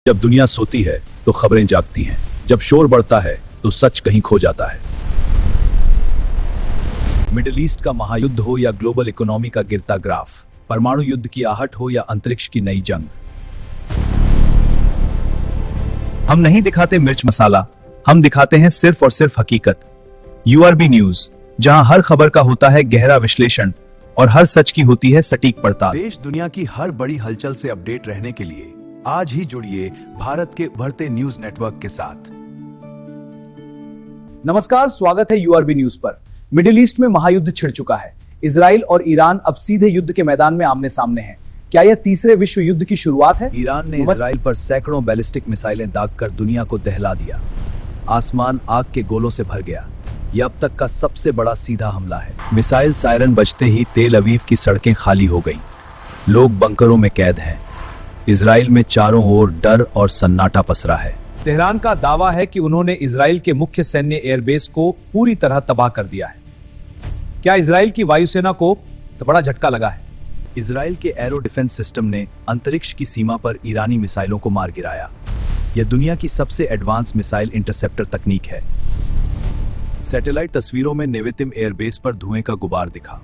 जब दुनिया सोती है तो खबरें जागती हैं। जब शोर बढ़ता है तो सच कहीं खो जाता है। मिडिल ईस्ट का महायुद्ध हो या ग्लोबल इकोनॉमी का गिरता ग्राफ, परमाणु युद्ध की आहट हो या अंतरिक्ष की नई जंग, हम नहीं दिखाते मिर्च मसाला, हम दिखाते हैं सिर्फ और सिर्फ हकीकत। यूआरबी न्यूज, जहां हर खबर का होता है गहरा विश्लेषण और हर सच की होती है सटीक पड़ताल। देश दुनिया की हर बड़ी हलचल से अपडेट रहने के लिए आज ही जुड़िए भारत के उभरते न्यूज नेटवर्क के साथ। नमस्कार, स्वागत है यूआरबी न्यूज पर। मिडिल ईस्ट में महायुद्ध छिड़ चुका है। इजराइल और ईरान अब सीधे युद्ध के मैदान में आमने सामने हैं। क्या यह तीसरे विश्व युद्ध की शुरुआत है? ईरान ने इजराइल पर सैकड़ों बैलिस्टिक मिसाइलें दागकर दुनिया को दहला दिया। आसमान आग के गोलों से भर गया। यह अब तक का सबसे बड़ा सीधा हमला है। मिसाइल सायरन बजते ही तेल अवीव की सड़कें खाली हो गईं। लोग बंकरों में कैद हैं। इजराइल में चारों ओर डर और सन्नाटा पसरा है। तेहरान का दावा है कि उन्होंने इजराइल के मुख्य सैन्य एयरबेस को पूरी तरह तबाह कर दिया है। क्या इजराइल की वायुसेना को तो बड़ा झटका लगा है? इजराइल के एरो डिफेंस सिस्टम ने अंतरिक्ष की सीमा पर ईरानी मिसाइलों को मार गिराया। यह दुनिया की सबसे एडवांस मिसाइल इंटरसेप्टर तकनीक है। सैटेलाइट तस्वीरों में नेवेतिम एयरबेस पर धुएं का गुबार दिखा।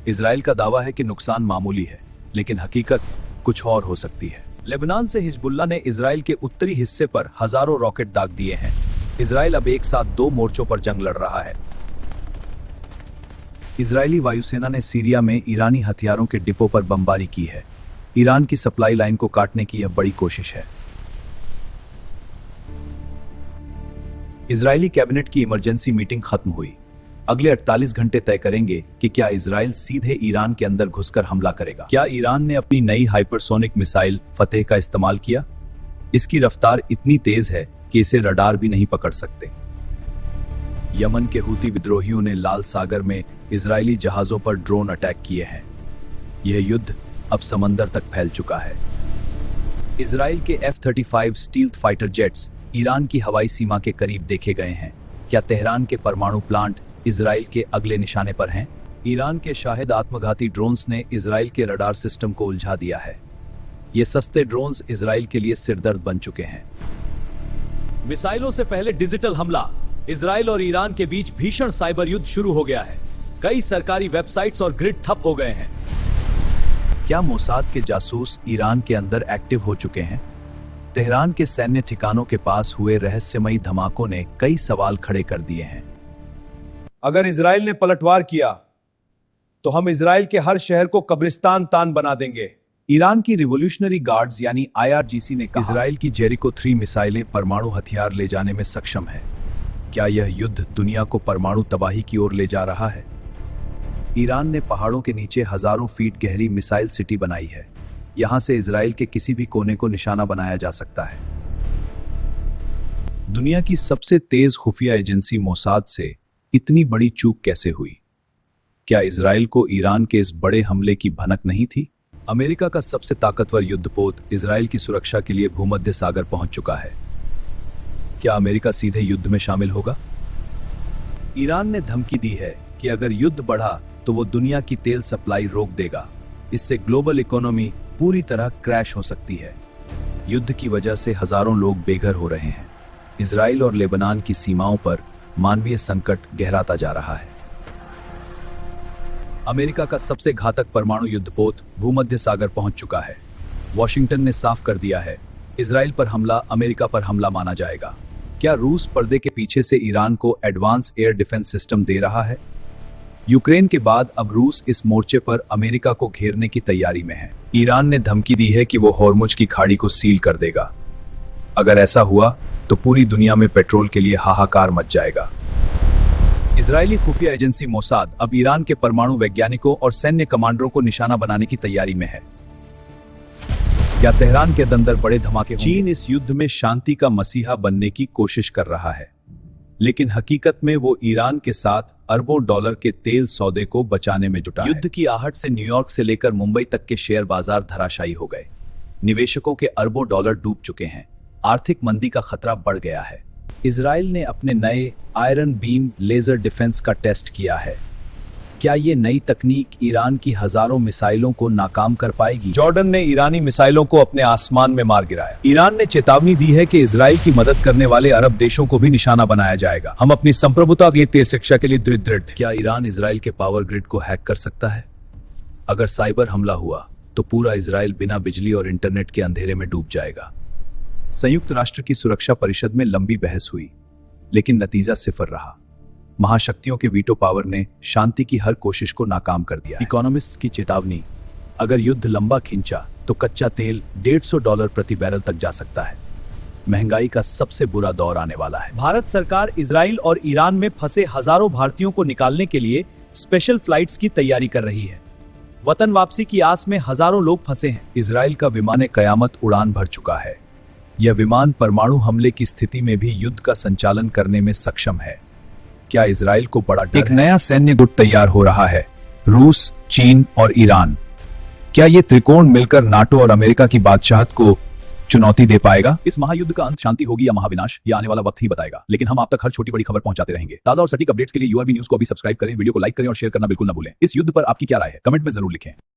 इजराइल का दावा है कि नुकसान मामूली है, लेकिन हकीकत कुछ और हो सकती है। लेबनान से हिजबुल्लाह ने इजराइल के उत्तरी हिस्से पर हजारों रॉकेट दाग दिए हैं। इजराइल अब एक साथ दो मोर्चों पर जंग लड़ रहा है। इजरायली वायुसेना ने सीरिया में ईरानी हथियारों के डिपो पर बमबारी की है। ईरान की सप्लाई लाइन को काटने की यह बड़ी कोशिश है। इजरायली कैबिनेट की इमरजेंसी मीटिंग खत्म हुई। अगले 48 घंटे तय करेंगे कि क्या इजराइल सीधे ईरान के अंदर घुसकर हमला करेगा। क्या ईरान ने अपनी नई हाइपरसोनिक मिसाइल फतेह का इस्तेमाल किया? इसकी रफ्तार इतनी तेज है कि इसे रडार भी नहीं पकड़ सकते। यमन के हूती विद्रोहियों ने लाल सागर में इजरायली जहाजों पर ड्रोन अटैक किए हैं। यह युद्ध अब समंदर तक फैल चुका है। इजराइल के F-35 stealth fighter jets Iran की हवाई सीमा के करीब देखे गए हैं। क्या तेहरान के परमाणु प्लांट इजराइल के अगले निशाने पर हैं? ईरान के शाहिद आत्मघाती ड्रोन्स ने इजराइल के रडार सिस्टम को उलझा दिया है। ये सस्ते ड्रोन्स इजराइल के लिए सिरदर्द बन चुके हैं। मिसाइलों से पहले डिजिटल हमला, इजराइल और ईरान के बीच भीषण साइबर युद्ध शुरू हो गया है। कई सरकारी वेबसाइट्स और ग्रिड ठप हो गए हैं। क्या मोसाद के जासूस ईरान के अंदर एक्टिव हो चुके हैं? तेहरान के सैन्य ठिकानों के पास हुए रहस्यमयी धमाकों ने कई सवाल खड़े कर दिए हैं। अगर इजराइल ने पलटवार किया तो हम इजराइल के हर शहर को कब्रिस्तान तान बना देंगे। ईरान की रिवोल्यूशनरी गार्ड्स यानी IRGC ने कहा, इजराइल की जेरिको 3 मिसाइलें परमाणु हथियार ले जाने में सक्षम है। क्या यह युद्ध दुनिया को परमाणु तबाही की ओर ले जा रहा है? ईरान ने पहाड़ों के नीचे हजारों फीट गहरी मिसाइल सिटी बनाई है। यहां से इजराइल के किसी भी कोने को निशाना बनाया जा सकता है। दुनिया की सबसे तेज खुफिया एजेंसी मोसाद से इतनी बड़ी चूक कैसे हुई? क्या इजराइल को ईरान के इस बड़े हमले की भनक नहीं थी? अमेरिका का सबसे ताकतवर युद्धपोत इजराइल की सुरक्षा के लिए भूमध्य सागर पहुंच चुका है। क्या अमेरिका सीधे युद्ध में शामिल होगा? ईरान ने धमकी दी है कि अगर युद्ध बढ़ा तो वो दुनिया की तेल सप्लाई रोक देगा। इससे ग्लोबल इकोनॉमी पूरी तरह क्रैश हो सकती है। युद्ध की वजह से हजारों लोग बेघर हो रहे हैं। इजराइल और लेबनान की सीमाओं पर मानवीय संकट गहराता जा रहा है। अमेरिका का सबसे घातक परमाणु युद्धपोत भूमध्य सागर पहुंच चुका है। वॉशिंगटन ने साफ कर दिया है, इजराइल पर हमला अमेरिका पर हमला माना जाएगा। क्या रूस पर्दे के पीछे से ईरान को एडवांस एयर डिफेंस सिस्टम दे रहा है? यूक्रेन के बाद अब रूस इस मोर्चे पर अमेरिका को घेरने की तैयारी में है। ईरान ने धमकी दी है कि वो होर्मुज की खाड़ी को सील कर देगा। अगर ऐसा हुआ तो पूरी दुनिया में पेट्रोल के लिए हाहाकार मच जाएगा। इजरायली खुफिया एजेंसी मोसाद अब ईरान के परमाणु वैज्ञानिकों और सैन्य कमांडरों को निशाना बनाने की तैयारी में है। क्या तेहरान के अंदर बड़े धमाके होंगे? चीन इस युद्ध में शांति का मसीहा बनने की कोशिश कर रहा है, लेकिन हकीकत में वो ईरान के साथ अरबों डॉलर के तेल सौदे को बचाने में जुटा है। युद्ध की आहट से न्यूयॉर्क से लेकर मुंबई तक के शेयर बाजार धराशायी हो गए। निवेशकों के अरबों डॉलर डूब चुके हैं। आर्थिक मंदी का खतरा बढ़ गया है। इजराइल ने अपने नए आयरन बीम लेजर डिफेंस का टेस्ट किया है। क्या ये नई तकनीक ईरान की हजारों मिसाइलों को नाकाम कर पाएगी? जॉर्डन ने ईरानी मिसाइलों को अपने आसमान में मार गिराया। ईरान ने चेतावनी दी है कि इजराइल की मदद करने वाले अरब देशों को भी निशाना बनाया जाएगा। हम अपनी संप्रभुता की तेज शिक्षा के लिए दृढ़ थे। क्या ईरान इजराइल के पावर ग्रिड को हैक कर सकता है? अगर साइबर हमला हुआ तो पूरा इजराइल बिना बिजली और इंटरनेट के अंधेरे में डूब जाएगा। संयुक्त राष्ट्र की सुरक्षा परिषद में लंबी बहस हुई, लेकिन नतीजा सिफर रहा। महाशक्तियों के वीटो पावर ने शांति की हर कोशिश को नाकाम कर दिया। इकोनॉमिस्ट की चेतावनी, अगर युद्ध लंबा खिंचा तो कच्चा तेल $150 प्रति बैरल तक जा सकता है। महंगाई का सबसे बुरा दौर आने वाला है। भारत सरकार इजराइल और ईरान में फंसे हजारों भारतीयों को निकालने के लिए स्पेशल फ्लाइट्स की तैयारी कर रही है। वतन वापसी की आस में हजारों लोग फंसे हैं। इजराइल का विमान कयामत उड़ान भर चुका है। यह विमान परमाणु हमले की स्थिति में भी युद्ध का संचालन करने में सक्षम है। क्या इजराइल को बड़ा डर? एक नया सैन्य गुट तैयार हो रहा है, रूस, चीन और ईरान। क्या ये त्रिकोण मिलकर नाटो और अमेरिका की बादशाहत को चुनौती दे पाएगा? इस महायुद्ध का अंत शांति होगी या महाविनाश, यह आने वाला वक्त ही बताएगा। लेकिन हम आप तक हर छोटी बड़ी खबर पहुंचाते रहेंगे। ताजा और सटीक अपडेट्स के लिए यूआरबी न्यूज को अभी सब्सक्राइब करें, वीडियो को लाइक करें और शेयर करना बिल्कुल न भूलें। इस युद्ध पर आपकी क्या राय है, कमेंट में जरूर लिखें।